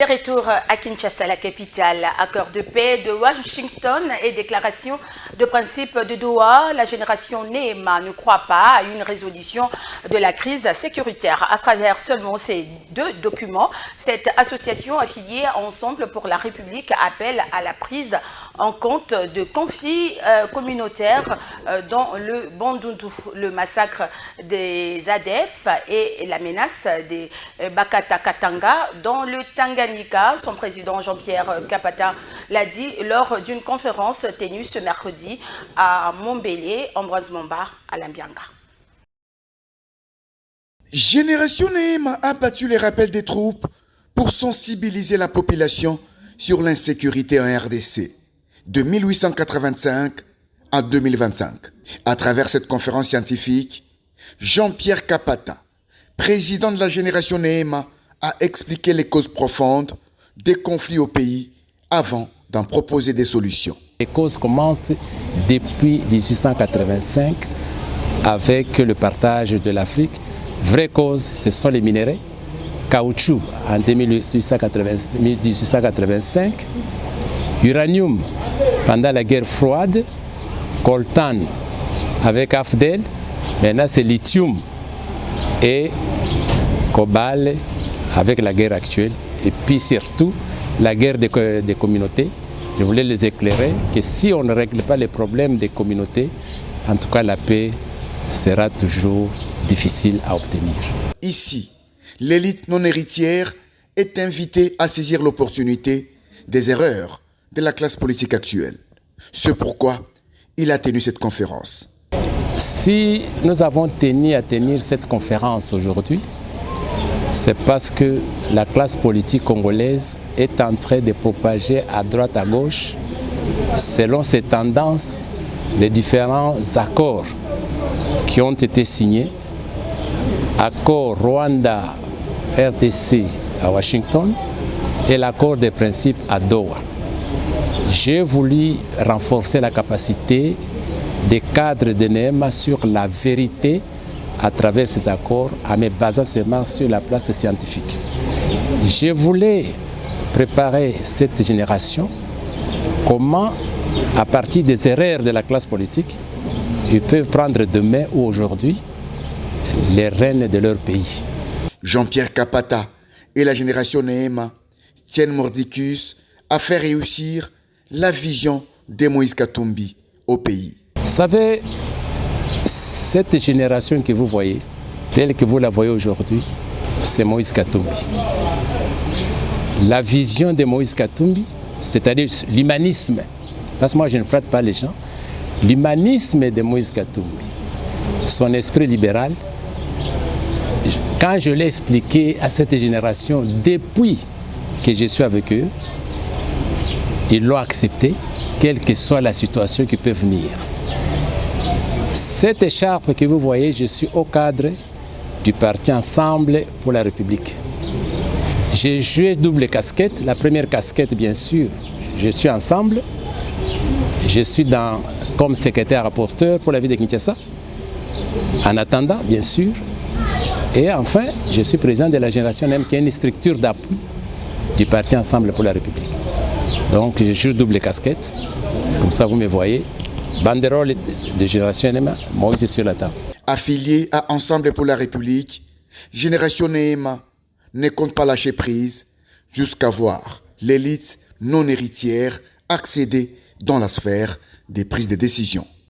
De retour à Kinshasa, la capitale, accord de paix de Washington et déclaration de principe de Doha, la génération NEMA ne croit pas à une résolution de la crise sécuritaire. À travers seulement ces deux documents, cette association affiliée Ensemble pour la République appelle à la prise en compte de conflits communautaires dans le Bandundu, le massacre des ADF et la menace des Bakata Katanga dans le Tanganyika. Son président Jean-Pierre Kapata l'a dit lors d'une conférence tenue ce mercredi à Montbéliard, Ambroise Momba, à Lambianga. Génération NEMA a battu les rappels des troupes pour sensibiliser la population sur l'insécurité en RDC de 1885 à 2025. À travers cette conférence scientifique, Jean-Pierre Kapata, président de la Génération NEMA, a expliqué les causes profondes des conflits au pays avant d'en proposer des solutions. Les causes commencent depuis 1885 avec le partage de l'Afrique. Vraie cause, ce sont les minéraux. Caoutchouc en 1885, uranium pendant la guerre froide, coltan avec Afdel, maintenant c'est lithium et cobalt avec la guerre actuelle, et puis surtout la guerre des communautés. Je voulais les éclairer que si on ne règle pas les problèmes des communautés, en tout cas la paix sera toujours difficile à obtenir. Ici, l'élite non héritière est invitée à saisir l'opportunité des erreurs de la classe politique actuelle. C'est pourquoi il a tenu cette conférence. Si nous avons tenu à tenir cette conférence aujourd'hui, c'est parce que la classe politique congolaise est en train de propager à droite à gauche, selon ses tendances, les différents accords qui ont été signés. Accord Rwanda-RDC à Washington et l'accord des principes à Doha. J'ai voulu renforcer la capacité des cadres de NEMA sur la vérité à travers ces accords, en me basant seulement sur la place scientifique. Je voulais préparer cette génération, comment, à partir des erreurs de la classe politique, ils peuvent prendre demain ou aujourd'hui les rênes de leur pays. Jean-Pierre Kapata et la génération NEMA tiennent mordicus à faire réussir la vision de Moïse Katumbi au pays. Vous savez, cette génération que vous voyez, telle que vous la voyez aujourd'hui, c'est Moïse Katumbi. La vision de Moïse Katumbi, c'est-à-dire l'humanisme, parce que moi je ne flatte pas les gens, l'humanisme de Moïse Katumbi, son esprit libéral, quand je l'ai expliqué à cette génération depuis que je suis avec eux, ils l'ont accepté, quelle que soit la situation qui peut venir. Cette écharpe que vous voyez, je suis au cadre du parti Ensemble pour la République. J'ai joué double casquette. La première casquette, bien sûr, je suis Ensemble. Je suis comme secrétaire rapporteur pour la ville de Kinshasa. En attendant, bien sûr. Et enfin, je suis président de la Génération NEMA, qui est une structure d'appui du parti Ensemble pour la République. Donc, je joue double casquette. Comme ça, vous me voyez. Banderole de Génération NEMA, Moïse sur la table. Affilié à Ensemble pour la République, Génération NEMA ne compte pas lâcher prise jusqu'à voir l'élite non héritière accéder dans la sphère des prises de décision.